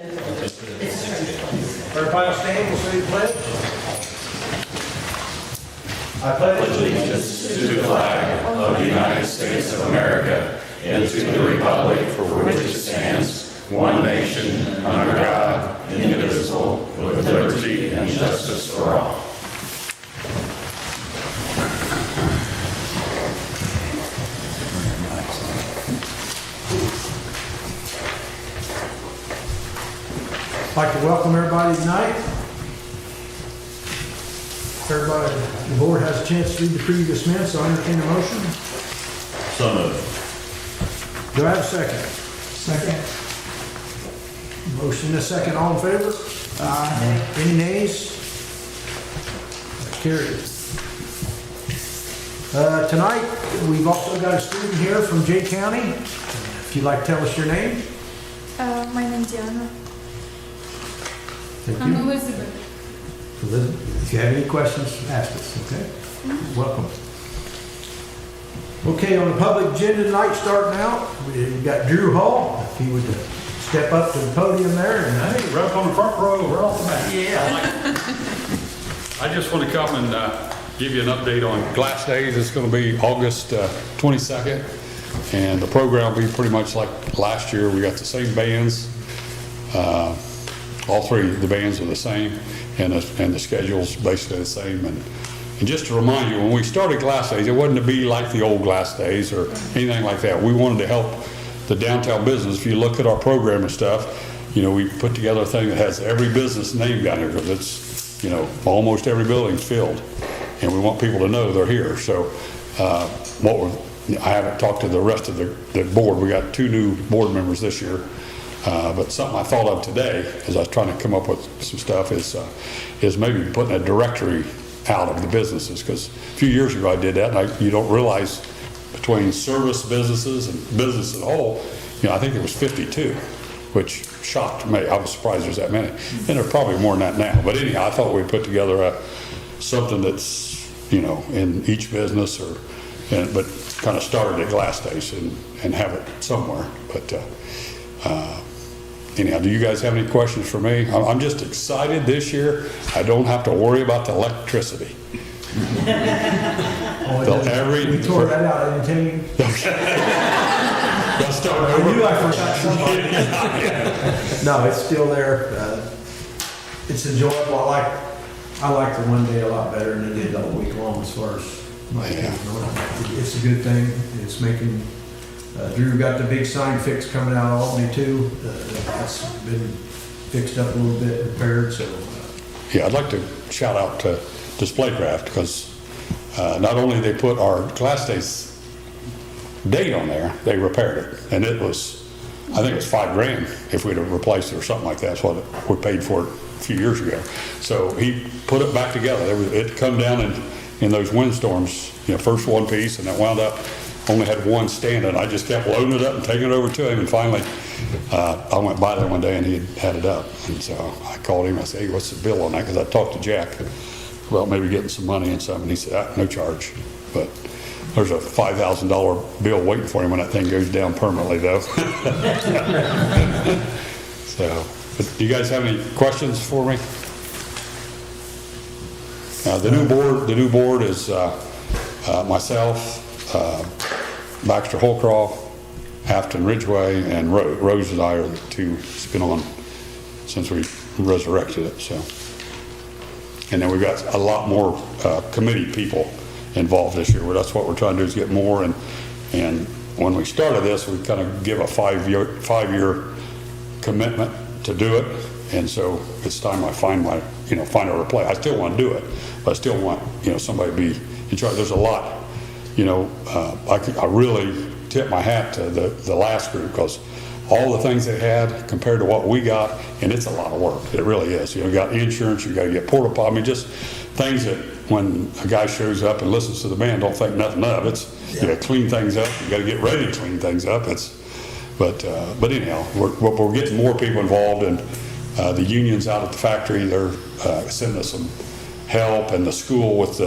Everybody stand, we'll say the pledge. I pledge allegiance to the flag of the United States of America and to the republic for which it stands, one nation, under God, indivisible, with liberty and justice for all. I'd like to welcome everybody tonight. Everybody, the board has a chance to read the previous minutes, so I entertain a motion. So moved. Do I have a second? Second. Motion and a second, all in favor? Aye. Any nays? Carried. Tonight, we've also got a student here from Jay County. If you'd like to tell us your name. My name's Diana. Thank I'm you. Elizabeth. Elizabeth, if you have any questions, ask us, okay? Welcome. Okay, on the public agenda tonight, starting out, we've got Drew Hall. If he would step up to the podium there and Hey, right up on the front row, right off the bat. yeah. I just want to come and give you an update on Glass Days. It's going to be August 22nd, and the program will be pretty much like last year. We got the same bands. All three of the bands are the same, and the schedule's basically the same. And just to remind you, when we started Glass Days, it wasn't to be like the old Glass Days or anything like that. We wanted to help the downtown business. If you look at our program and stuff, you know, we put together a thing that has every business name down here because it's, you know, almost every building's filled, and we want people to know they're here. So I haven't talked to the rest of the board. We got 2 new board members this year. But something I thought of today, as I was trying to come up with some stuff, is maybe putting a directory out of the businesses. Because a few years ago I did that, and you don't realize between service businesses and business as a whole, you know, I think it was 52, which shocked me. I was surprised there's that many. And there are probably more than that now. But anyhow, I thought we'd put together something that's, you know, in each business, but kind of started at Glass Days and have it somewhere. But anyhow, do you guys have any questions for me? I'm just excited this year. I don't have to worry about the electricity. We tore that out, I didn't tell you. Let's start I over. knew I forgot somebody. No, it's still there. It's enjoyable. I like the one day a lot better than I did all week long as far as my kids going. It's a good thing. It's making, Drew got the big sign fix coming out of Albany too. That's been fixed up a little bit, repaired, so. Yeah, I'd like to shout out to Displaycraft because not only they put our Glass Days date on there, they repaired it. And it was, I think it was $5,000 if we'd have replaced it or something like that. That's what we paid for it a few years ago. So he put it back together. It come down in those windstorms, you know, first one piece, and it wound up only had one standing. I just kept loading it up and taking it over to him, and finally I went by there one day and he had it up, and so I called him. I said, hey, what's the bill on that? Because I talked to Jack about maybe getting some money and something, and he said, no charge. But there's a $5,000 bill waiting for him when that thing goes down permanently, though. So, but do you guys have any questions for me? The new board is myself, Baxter Holcroft, Afton Ridgeway, and Rose and I are the 2 that's been on since we resurrected it. So, and then we've got a lot more committee people involved this year. That's what we're trying to do, is get more. And when we started this, we kind of give a 5-year commitment to do it. And so it's time I find a replacement. I still want to do it, but I still want, you know, somebody to be in charge. There's a lot. You know, I really tip my hat to the last group, because all the things they had compared to what we got, and it's a lot of work. It really is. You know, you got insurance, you got to get porta potty. I mean, just things that when a guy shows up and listens to the band, don't think nothing of. It's, you got to clean things up. You got to get ready to clean things up. But anyhow, we're getting more people involved, and the unions out at the factory, they're sending us some help, and the school with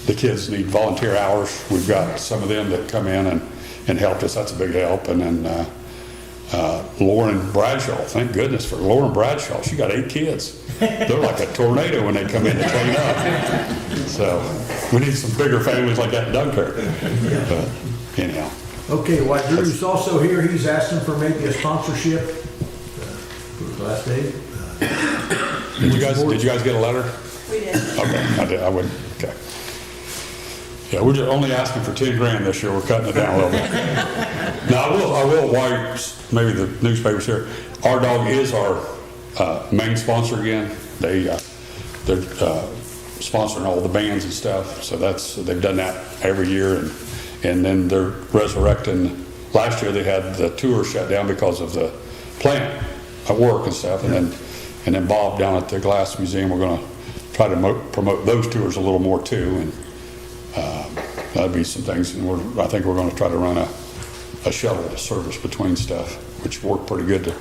the kids need volunteer hours. We've got some of them that come in and helped us. That's a big help. And then Lauren Bradshaw, thank goodness for Lauren Bradshaw. She got 8 kids. They're like a tornado when they come in to clean up. So we need some bigger families like that in Dunkirk. But anyhow. Okay, while Drew's also here, he's asking for maybe a sponsorship for his last day. Did you guys get a letter? We did. Okay, I did. I would. Okay. Yeah, we're just only asking for 10 grand this year. We're cutting it down a little bit. Now, I will. While maybe the newspaper's here, Our Dog is our main sponsor again. They're sponsoring all the bands and stuff. So they've done that every year, and then they're resurrecting. Last year they had the tour shut down because of the plant at work and stuff, and then Bob down at the Glass Museum, we're going to try to promote those tours a little more too, and that'd be some things. And I think we're going to try to run a shuttle service between stuff, which worked pretty good the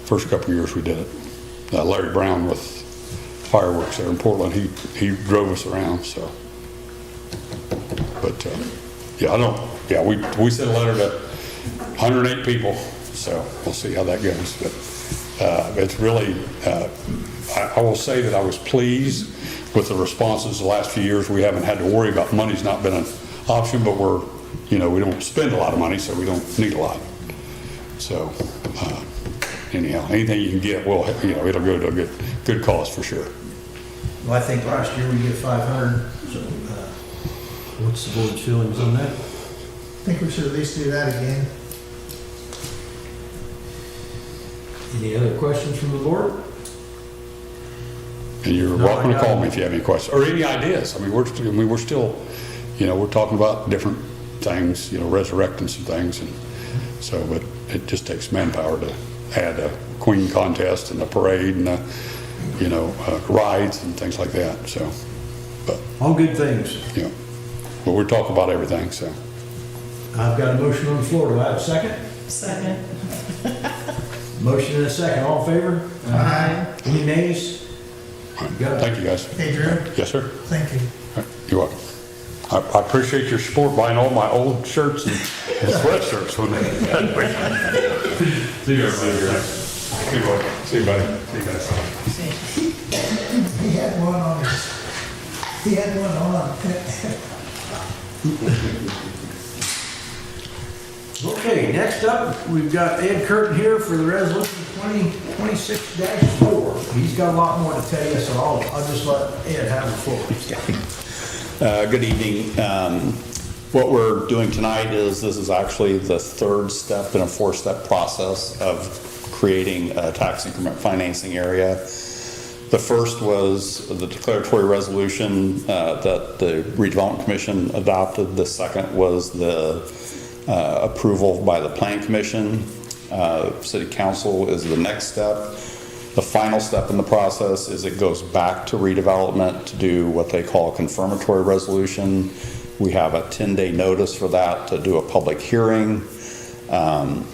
first couple of years we did it. Larry Brown with fireworks there in Portland, he drove us around. So, but we sent a letter to 108 people, so we'll see how that goes. But it's really, I will say that I was pleased with the responses the last few years. We haven't had to worry about money's not been an option, but we don't spend a lot of money, so we don't need a lot. So anyhow, anything you can get, it'll go to a good cause for sure. Well, I think last year we did 500. So, what's the board's feelings on that? I think we should at least do that again. Any other questions from the board? And you're No, welcome I to got call it. me if you have any questions or any ideas. I mean, we're still, we're talking about different things, resurrecting some things, and so, but it just takes manpower to add a queen contest and a parade and rides and things like that. So, but All good things. but we're talking about everything. So, I've got a motion on the floor. Do I have a second? Second. Motion and a second. All in favor? Aye. Any nays? all right. Got it. Thank you guys. Hey, Drew, Yes, sir. thank you. All right. You're welcome. I appreciate your support buying all my old shirts and sweatshirts when they. See you, everybody. See you, buddy. See you guys. He had one on. He had one on. Okay, next up, we've got Ed Curtin here for the resolution 2026-4. He's got a lot more to tell you, so I'll just let Ed have the floor. Good evening. What we're doing tonight is this is actually the third step in a four-step process of creating a tax increment financing area. The first was the declaratory resolution that the Redevelopment Commission adopted. The second was the approval by the Plan Commission. City Council is the next step. The final step in the process is it goes back to redevelopment to do what they call a confirmatory resolution. We have a 10-day notice for that to do a public hearing. And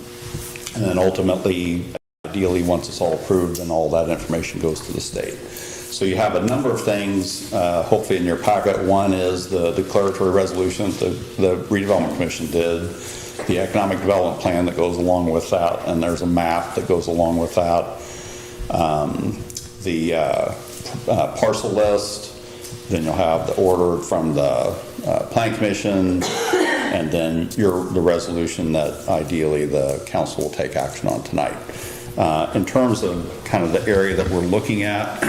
then ultimately, ideally, once it's all approved, then all that information goes to the state. So you have a number of things, hopefully in your packet. One is the declaratory resolution that the Redevelopment Commission did, the economic development plan that goes along with that, and there's a map that goes along with that. The parcel list, then you'll have the order from the Plan Commission, and then the resolution that ideally the council will take action on tonight. In terms of kind of the area that we're looking at,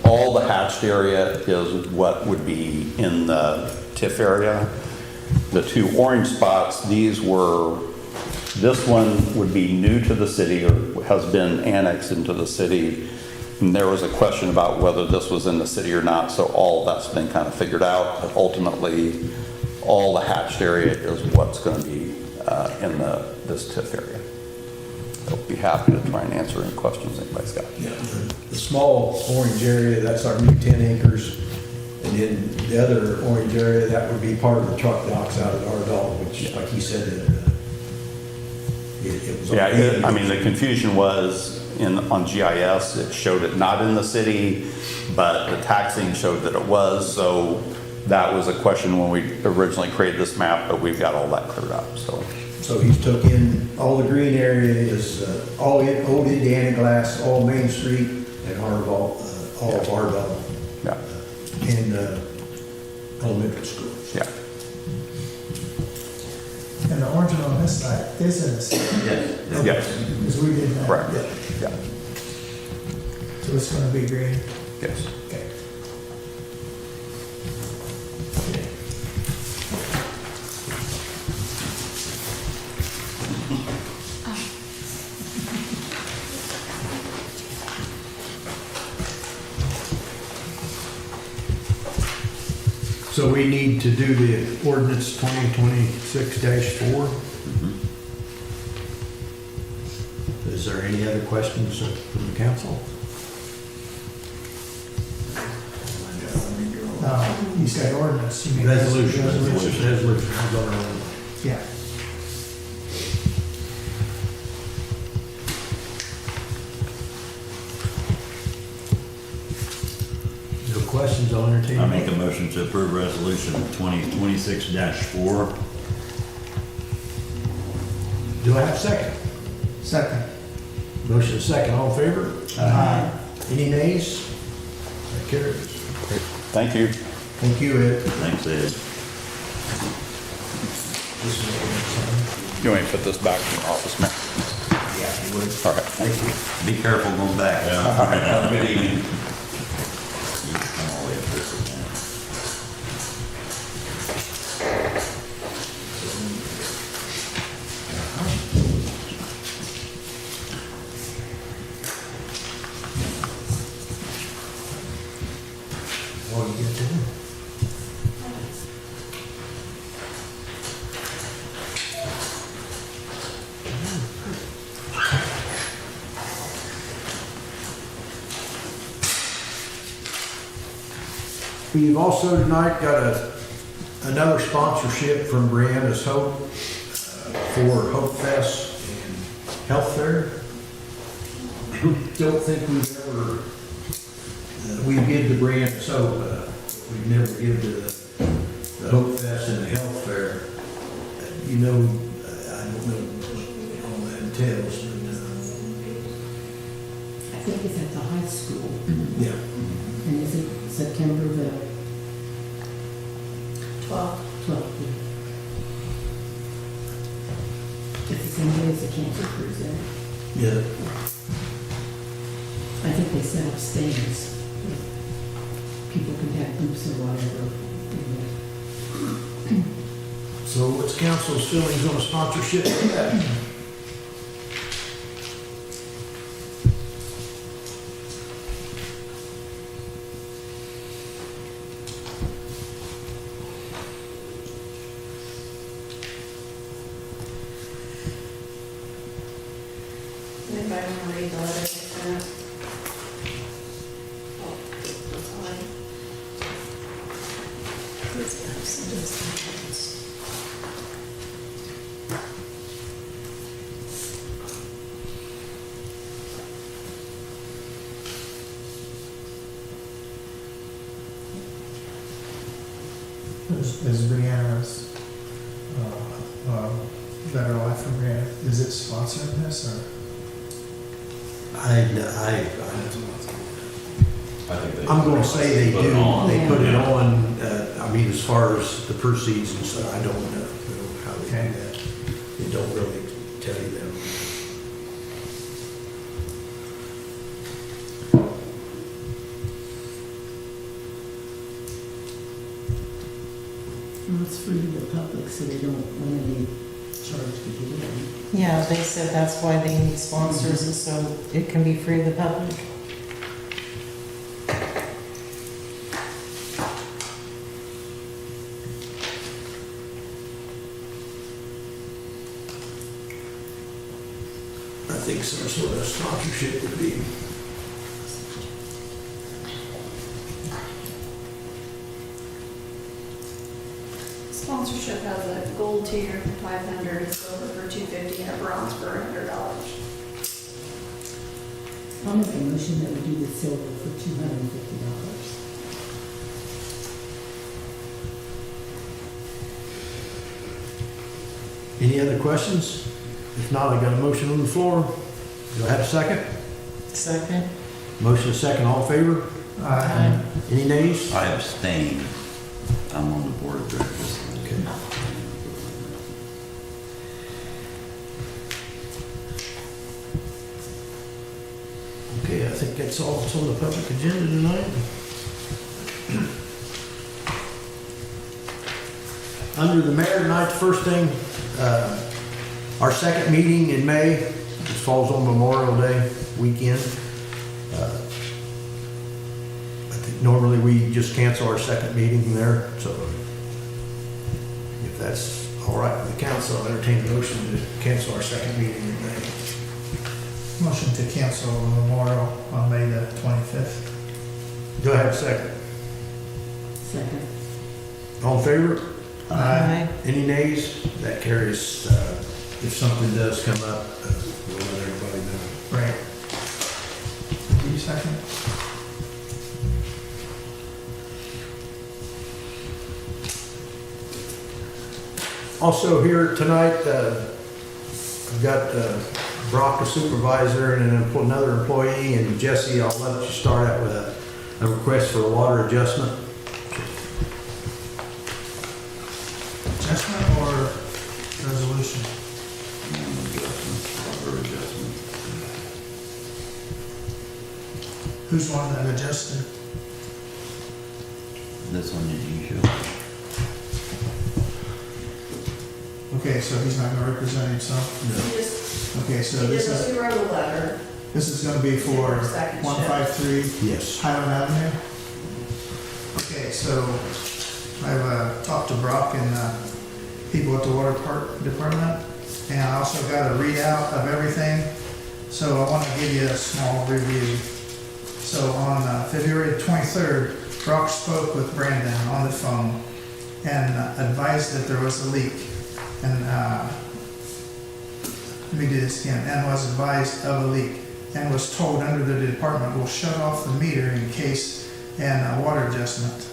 all the hatched area is what would be in the TIF area. The two orange spots, this one would be new to the city or has been annexed into the city. And there was a question about whether this was in the city or not, so all that's been kind of figured out. But ultimately, all the hatched area is what's going to be in this TIF area. I'll be happy to try and answer any questions anybody's got. Yeah, the small orange area, that's our new 10 acres. And then the other orange area, that would be part of the truck docks out at our dog, which, like he said, it was. Yeah, I mean, the confusion was on GIS, it showed it not in the city, but the taxing showed that it was. So that was a question when we originally created this map, but we've got all that cleared up, so. So he's took in, all the green area is all old Indiana glass, all Main Street and Harville, all of Harville Yeah, and elementary schools. yeah. And the orange one on this side is in the city. Yes, Because we did that. correct, Yeah. yeah, So it's gonna be green. yes. Okay. So we need to do the ordinance 2026-4. Is there any other questions from the council? You said ordinance, you mean? Resolution. Resolution. Resolution. I'm going on. Yeah. No questions, I'll entertain. I make a motion to approve resolution 2026-4. Do I have a second? Second. Motion is second, all in favor? Aye. Any nays? That carries. Thank you. Thank you, Ed. Thanks, Ed. You want me to put this back in the office, Mayor? Yeah, you would. All right, thank you. Be careful going back. Have a good evening. You can come all the way up this again. All you get to do. We've also tonight got another sponsorship from Brianna's Hope for Hope Fest and Health Fair. Don't think we've ever, we give to Brianna's Hope, we've never given to the Hope Fest and the Health Fair. You know, I don't know what all that entails, but, I think it's at the high school, yeah. and is it September the 12th? It's the same day as the cancer cruise, isn't it? Yeah. I think they set up stands. People can have groups or whatever. So what's council's feelings on a sponsorship for that? Anybody want to read the letter they sent? Oh, that's all I- Please, guys, send us some. Is Brianna's, Better Life for Brianna, is it sponsoring this or? I'm gonna say they Put do, it on. they put it on, I mean, as far as the proceeds and stuff, I don't know how they do that. They don't really tell you that. Well, it's free to the public, so they don't want any charge to get in. Yeah, they said that's why they need sponsors, is so it can be free to the public. I think some sort of sponsorship would be. Sponsorship has a gold tier for 500, a silver for 250, and a bronze for $100. I'll make a motion that we do the silver for $250. Any other questions? If not, I got a motion on the floor. Do I have a second? Second. Motion is second, all in favor? Aye. Any nays? I abstain. I'm on the board of directors. Okay. Okay, I think that's all that's on the public agenda tonight. Under the mayor tonight, the first thing, our second meeting in May, which falls on Memorial Day weekend. I think normally we just cancel our second meeting there, so if that's all right with the council, I'll entertain a motion to cancel our second meeting in May. Motion to cancel Memorial on May the 25th. Do I have a second? Second. All in favor? Aye. Any nays? That carries. If something does come up, we'll let everybody know. Right. You second? Also here tonight, I've got Brock, the supervisor, and another employee, and Jesse, I'll let you start out with a request for a water adjustment. Adjustment or resolution? Adjustment. Who's the one that adjusted? This one that you show. Okay, so he's not gonna represent himself? He just, Okay, so this is, he wrote a letter. this is gonna be for Second shift. 153 Yes. Highland Avenue? Okay, so I've talked to Brock and people at the water department, and I also got a readout of everything, so I want to give you a small review. So on February 23rd, Brock spoke with Brandon on the phone and advised that there was a leak. And let me do this again, and was advised of a leak and was told under the department will shut off the meter in case and water adjustment.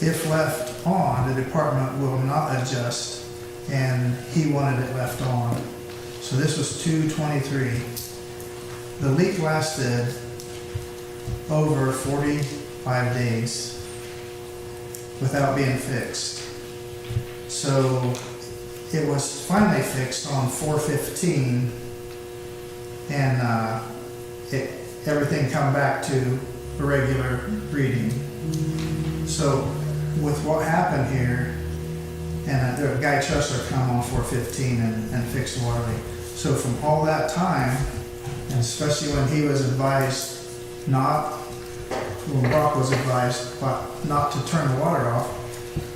If left on, the department will not adjust, and he wanted it left on. So this was 2/23. The leak lasted over 45 days without being fixed. So it was finally fixed on 4/15, and everything come back to a regular reading. So with what happened here, and the guy Chesler come on 4/15 and fixed the water leak. So from all that time, and especially when he was advised when Brock was advised not to turn the water off,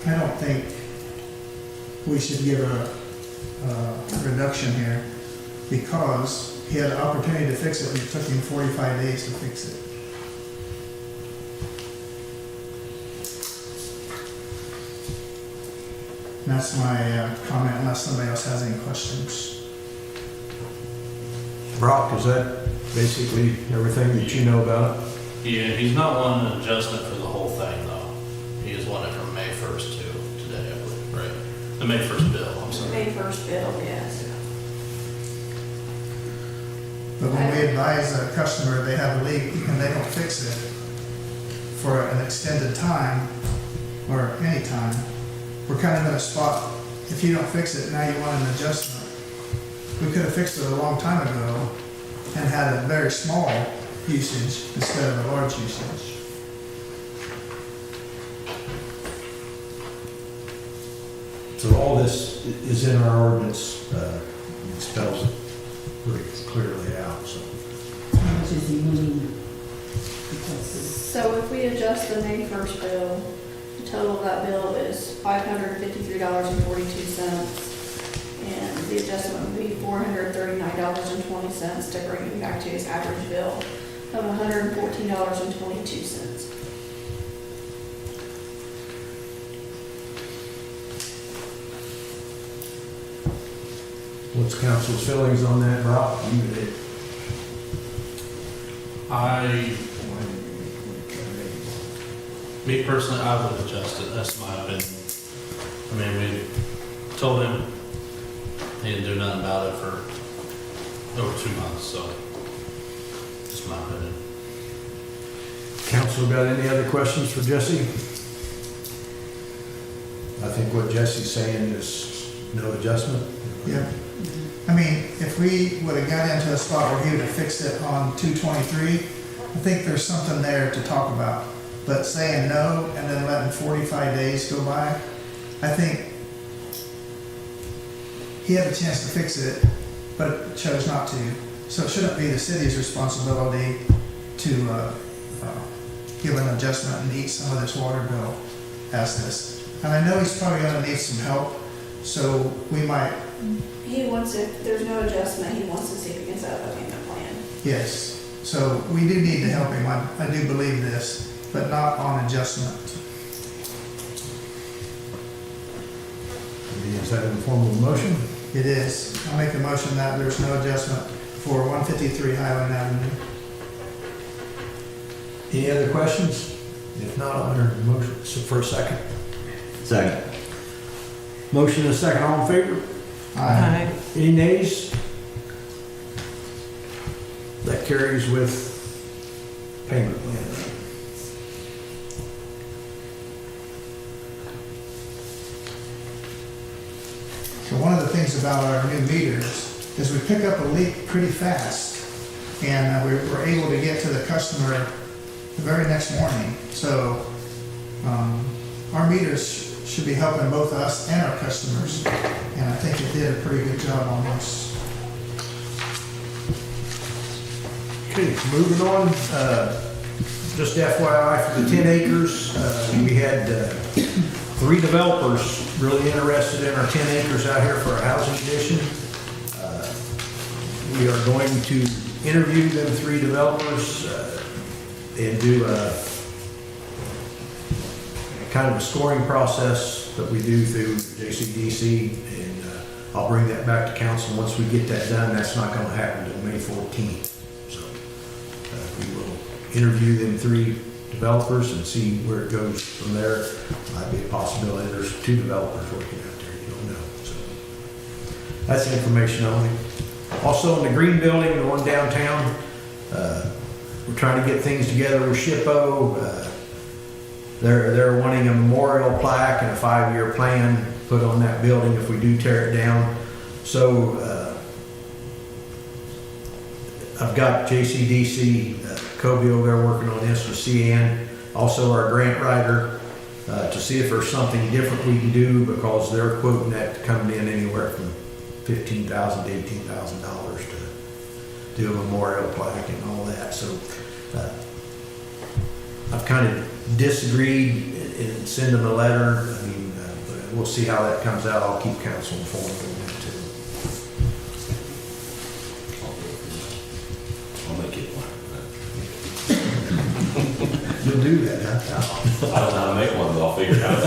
I don't think we should give a reduction here, because he had the opportunity to fix it, and it took him 45 days to fix it. And that's my comment, unless somebody else has any questions. Brock, is that basically everything that you know about it? Yeah, he's not wanting an adjustment for the whole thing, though. He is wanting from May 1st to today, I believe, right? The May 1st bill, I'm sorry. May 1st bill, yes. But when we advise a customer they have a leak and they don't fix it for an extended time, or any time, we're kind of in a spot, if you don't fix it, now you want an adjustment. We could have fixed it a long time ago and had a very small usage instead of a large usage. So all this is in our ordinance, it spells it pretty clearly out, so. How much is he willing requested? So if we adjust the May 1st bill, the total of that bill is $553.42. And the adjustment would be $439.20 to bring him back to his average bill of $114.22. What's council's feelings on that, Brock? Me personally, I would adjust it, that's my opinion. I mean, we told him He didn't do nothing about it for over 2 months, so just my opinion. Council got any other questions for Jesse? I think what Jesse's saying is no adjustment. Yeah. I mean, if we would have got into a spot where he would have fixed it on 223, I think there's something there to talk about. But saying no and then letting 45 days go by, I think he had a chance to fix it, but chose not to. So it shouldn't be the city's responsibility to give an adjustment and eat some of this water bill as this. And I know he's probably gonna need some help, so we might, He wants, if there's no adjustment, he wants to see if he can set up a payment plan. yes. So we do need to help him, I do believe this, but not on adjustment. Is that in the form of a motion? It is. I'll make a motion that there's no adjustment for 153 Highland Avenue. Any other questions? If not, I'll enter the motion for a second. Second. Motion and a second, all in favor? Aye. Any nays? That carries with payment plan. So one of the things about our new meters is we pick up a leak pretty fast, and we were able to get to the customer the very next morning. So our meters should be helping both us and our customers, and I think it did a pretty good job on this. Okay, moving on, just FYI for the 10 acres, we had 3 developers really interested in our 10 acres out here for a housing addition. We are going to interview them 3 developers and do a kind of a scoring process that we do through JCDC, and I'll bring that back to council. Once we get that done, that's not going to happen until May 14th. So we will interview them 3 developers and see where it goes from there. Might be a possibility there's 2 developers working out there, you don't know. So that's information only. Also in the green building, the one downtown, we're trying to get things together with SHPO. They're wanting a memorial plaque and a 5-year plan put on that building if we do tear it down. So I've got JCDC, Kobe over there working on this with CN, also our grant writer, to see if there's something different we can do, because they're quoting that coming in anywhere from $15,000 to $18,000 to do a memorial plaque and all that. So I've kind of disagreed and send them a letter. I mean, we'll see how that comes out. I'll keep council informed on that too. I'll make it one. You'll do that, huh? I don't know how to make one, but I'll figure it out.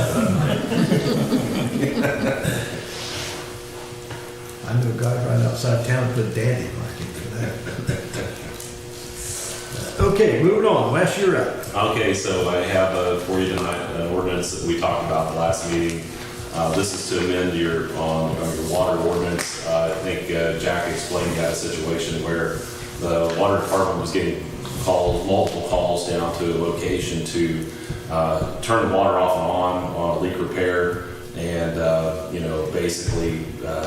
I know a guy right outside town put a dandy mark in for that. Okay, moving on. Wes, you're up. Okay, so I have for you tonight an ordinance that we talked about the last meeting. This is to amend your water ordinance. I think Jack explained you had a situation where the water department was getting multiple calls down to a location to turn the water off and on a leak repair, and basically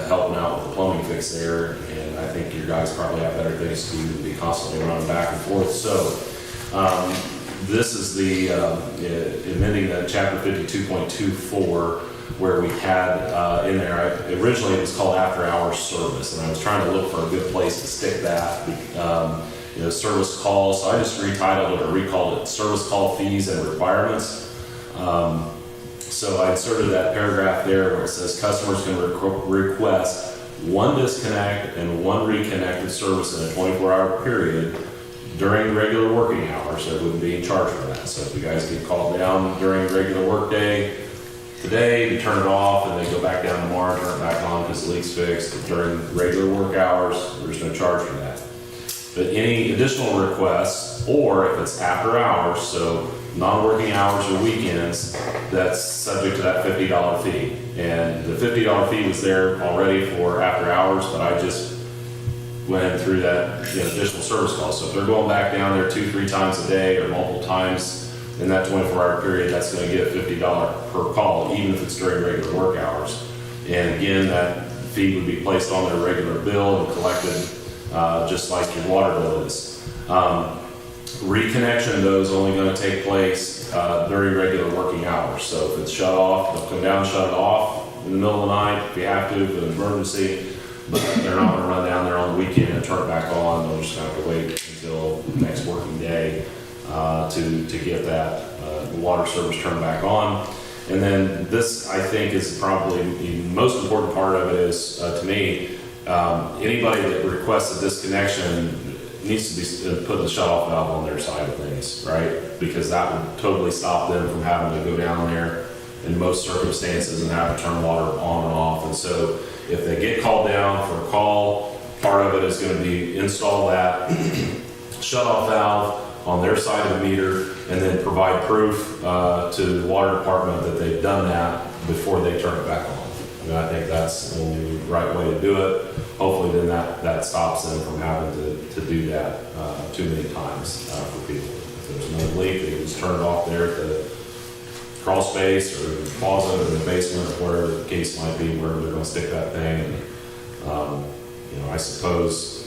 helping out with the plumbing fix there. And I think your guys probably have better things to do than be constantly running back and forth. So this is the amending the chapter 52.24, where we had in there, originally it was called after hours service, and I was trying to look for a good place to stick that. Service calls, so I just retitled it or recalled it service call fees and requirements. So I inserted that paragraph there where it says customers can request 1 disconnect and 1 reconnected service in a 24-hour period during regular working hours. So it wouldn't be in charge for that. So if you guys get called down during regular work day today, you turn it off and they go back down tomorrow and turn it back on because the leak's fixed. During regular work hours, there's no charge for that. But any additional requests, or if it's after hours, so non-working hours or weekends, that's subject to that $50 fee. And the $50 fee was there already for after hours, but I just went through that, additional service cost. So if they're going back down there 2-3 times a day or multiple times in that 24-hour period, that's gonna get $50 per call, even if it's during regular work hours. And again, that fee would be placed on their regular bill and collected just like your water bill is. Reconnection though is only gonna take place during regular working hours. So if it's shut off, they'll come down and shut it off in the middle of the night if you have to, for an emergency. But they're not gonna run down there on the weekend and turn it back on. They'll just have to wait until the next working day to get that water service turned back on. And then this, I think, is probably the most important part of it is, to me, anybody that requests a disconnection needs to be put the shut-off valve on their side of things, right? Because that would totally stop them from having to go down there in most circumstances and have to turn water on and off. And so if they get called down for a call, part of it is going to be install that shut-off valve on their side of the meter, and then provide proof to the water department that they've done that before they turn it back on. I mean, I think that's the only right way to do it. Hopefully then that stops them from having to do that too many times for people. If there's another leak, they can just turn it off there at the crawl space or the closet or the basement or whatever the case might be, where they're gonna stick that thing. And, I suppose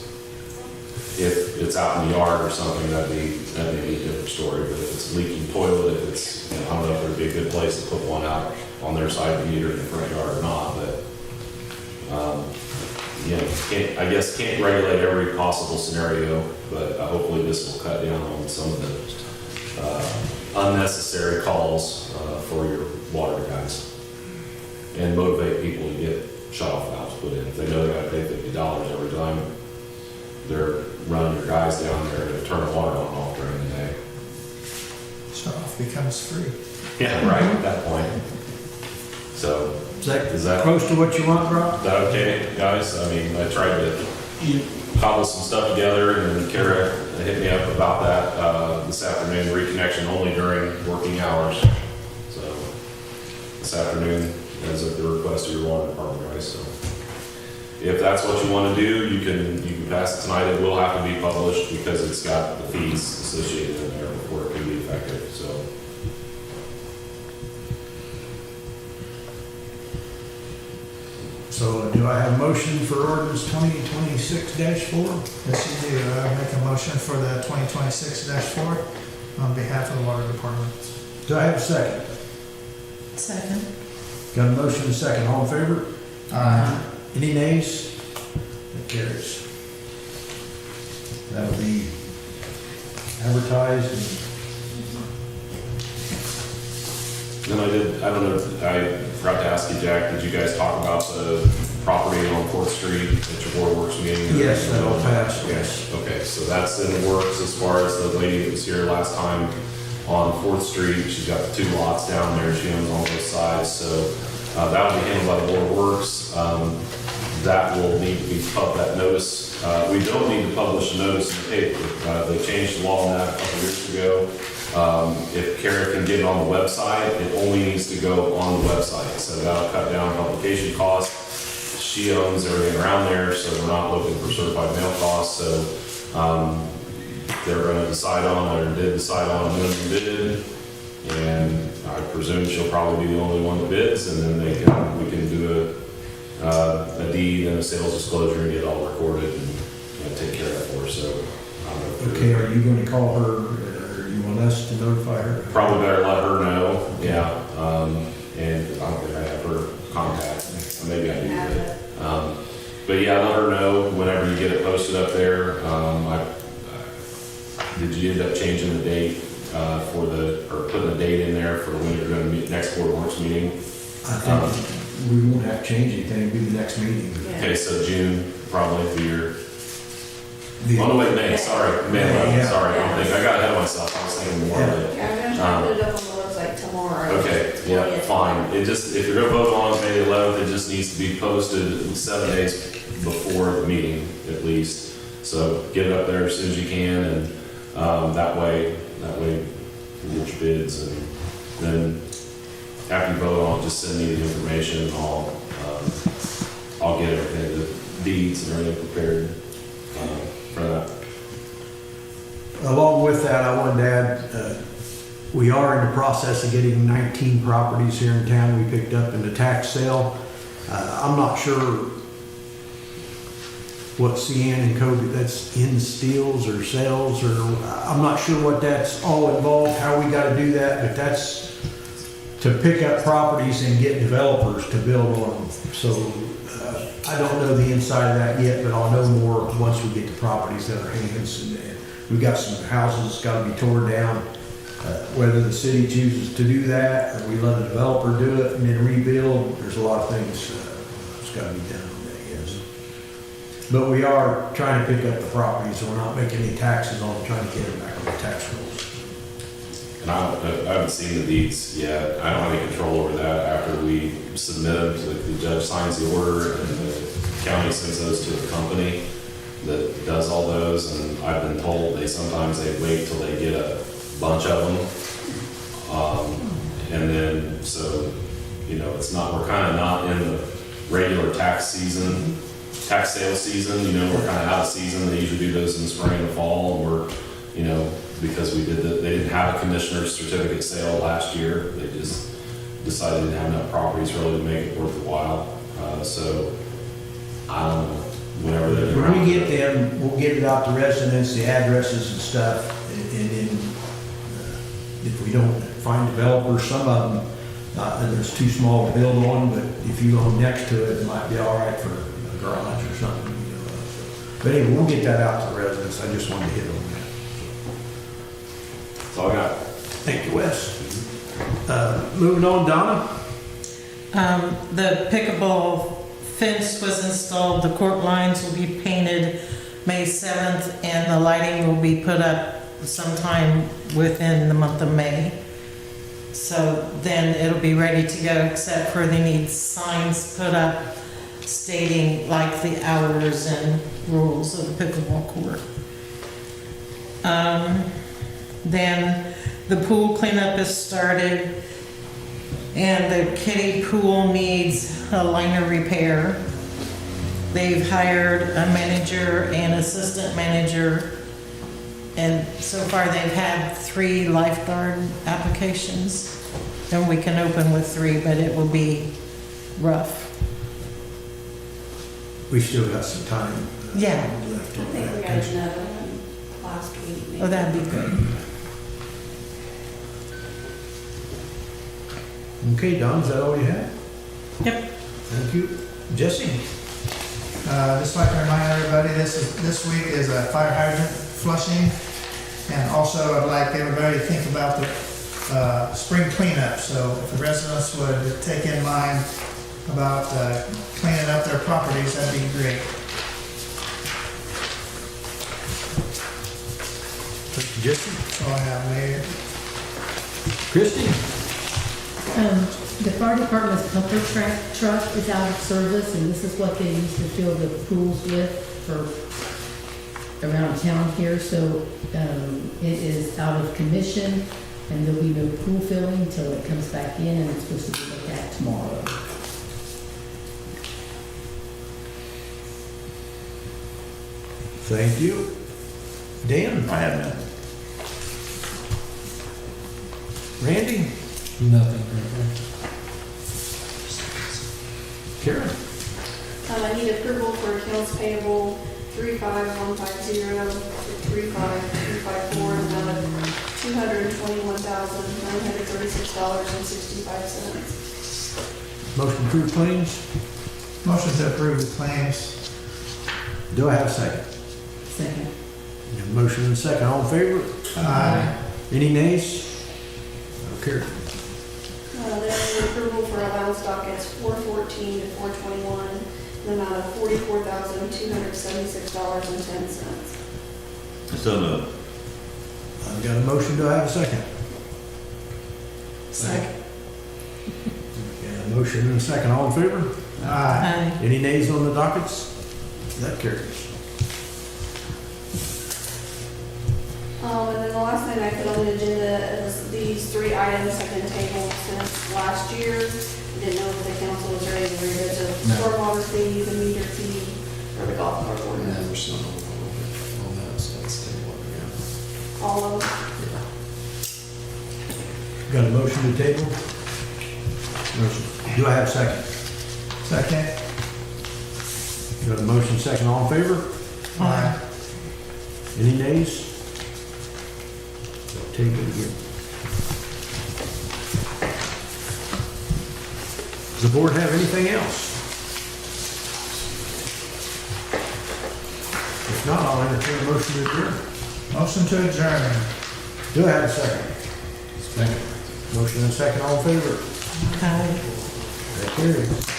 if it's out in the yard or something, that may be a different story. But if it's a leaking toilet, if it's, I don't know if there'd be a good place to put one out on their side of the meter in the front yard or not, but, I guess can't regulate every possible scenario, but hopefully this will cut down on some of the unnecessary calls for your water guys and motivate people to get shut-off valves put in. If they know they gotta pay $50 every time they're running your guys down there to turn the water on and off during the day. Shut-off becomes free. Yeah, right, at that point. So, Is that close to what you want, Rob? is that okay, guys? I mean, I tried to cobble some stuff together, and then Kara hit me up about that this afternoon, reconnection only during working hours. So, this afternoon, as at the request of your water department, guys, so. If that's what you want to do, you can pass it tonight. It will have to be published because it's got the fees associated in there before it can be effective, so. So do I have a motion for ordinance 2026-4? Yes, you do. I make a motion for the 2026-4 on behalf of the water department. Do I have a second? Second. Got a motion and a second. All in favor? Any nays? That carries. That'll be advertised and Then I don't know, I forgot to ask you, Jack, did you guys talk about the property on 4th Street at your board works meeting? yes, that'll pass, yes. Okay, so that's in the works as far as the lady that was here last time on 4th Street. She's got the 2 lots down there. She owns on both sides, so that will be handled by the board of works. That will need to be that notice. We don't need to publish a notice in the paper. They changed the law on that a couple years ago. If Kara can get it on the website, it only needs to go on the website. So that'll cut down publication costs. She owns everything around there, so we're not looking for certified mail costs. So they're going to decide on, or did decide on a minimum bid, and I presume she'll probably be the only one that bids, and then we can do a deed and a sales disclosure and get it all recorded and take care of that for her. So, I don't know if Okay, are you gonna call her, or you want us to notify her? probably better let her know, yeah. And I don't think I have her contact. Maybe I do, but yeah, let her know whenever you get it posted up there. Did you end up changing the date or putting a date in there for when you're going to meet next board works meeting? I think we won't have to change anything, it'll be the next meeting. Okay, so June, probably for your, The- oh no, wait, May, sorry, May 11th, Yeah. sorry, I got ahead of myself, I was thinking more of it. Yeah, I'm gonna try to put it up on the website tomorrow. Okay, yeah, fine. It just, if you're gonna vote on May 11th, it just needs to be posted 7 days before the meeting, at least. So get it up there as soon as you can, and that way, and get your bids, and then after you vote on it, just send me the information, and I'll get everything, the deeds and everything prepared for that. Along with that, I wanted to add, we are in the process of getting 19 properties here in town we picked up in the tax sale. I'm not sure what CN and code that's in steals or sales, or I'm not sure what that's all involved, how we gotta do that, but that's to pick up properties and get developers to build on them. So I don't know the inside of that yet, but I'll know more once we get the properties in our hands. And we've got some houses that's gotta be torn down. Whether the city chooses to do that, or we let a developer do it and then rebuild, there's a lot of things that's gotta be done on that, yes. But we are trying to pick up the properties, so we're not making any taxes on them, trying to get them back on the tax rolls. And I haven't seen the deeds yet. I don't have any control over that. After we submit them, the judge signs the order and the county sends those to the company that does all those. And I've been told sometimes they wait till they get a bunch of them. And then, so, it's not, we're kind of not in the regular tax season, tax sale season, we're kind of out of season. They usually do those in the spring and fall, and we're, because they didn't have a commissioner's certificate sale last year. They just decided they didn't have enough properties really to make it worth the while. So I don't know, whenever they're When we get them, we'll get it out to residents, the addresses and stuff, and then if we don't find developers, some of them, and there's too small to build on, but if you own next to it, it might be all right for a garage or something. But anyway, we'll get that out to the residents. I just wanted to hit on that. That's all I got. Thank you, Wes. Moving on, Donna. The pickleball fence was installed, the court lines will be painted May 7th, and the lighting will be put up sometime within the month of May. So then it'll be ready to go, except for they need signs put up stating like the hours and rules of the pickleball court. Then the pool cleanup is started, and the kiddie pool needs a liner repair. They've hired a manager and assistant manager, and so far they've had 3 lifeguard applications. And we can open with 3, but it will be rough. We still got some time. Yeah. Left I on think we got that. another one last week. maybe. Oh, that'd be good. Okay, Don, is that all you have? Yep. Thank you. Jesse? Just like to remind everybody, this week is a fire hydrant flushing. And also I'd like everybody to think about the spring cleanup. So if the residents would take in mind about cleaning up their properties, that'd be great. Thank you, Jesse. That's all I have, Mayor. Christie? The fire department's pumper truck is out of service, and this is what they used to fill the pools with for around town here. So it is out of commission, and there'll be no pool filling until it comes back in, and it's supposed to be looked at tomorrow. Thank you. Dan? I have none. Randy? Nothing. Karen? I need approval for accounts payable 35150 to 35254 in the amount of $221,936.65. Motion to approve claims? Motion to approve the claims. Do I have a second? Second. We have a motion and a second. All in favor? Aye. Any nays? Okay. Then I need approval for allowance dockets 414 to 421 in the amount of $44,276.10. So moved. I've got a motion. Do I have a second? Second. Got a motion and a second. All in favor? Aye. Any nays on the dockets? That carries. And then the last thing I put on the agenda is the These 3 items have been tabled since last year. Didn't know if the council was ready to revisit the stormwater fee, the meter fee, or the golf cart ordinance. Never saw all that, so that's stable again. All of them. Got a motion to table? Motion. Do I have a second? Second. Got a motion, second, all in favor? Aye. Any nays? Table again. Does the board have anything else? If not, I'll entertain a motion to adjourn. Motion to adjourn. Do I have a second? Second. Motion and second, all in favor? Hi. That carries.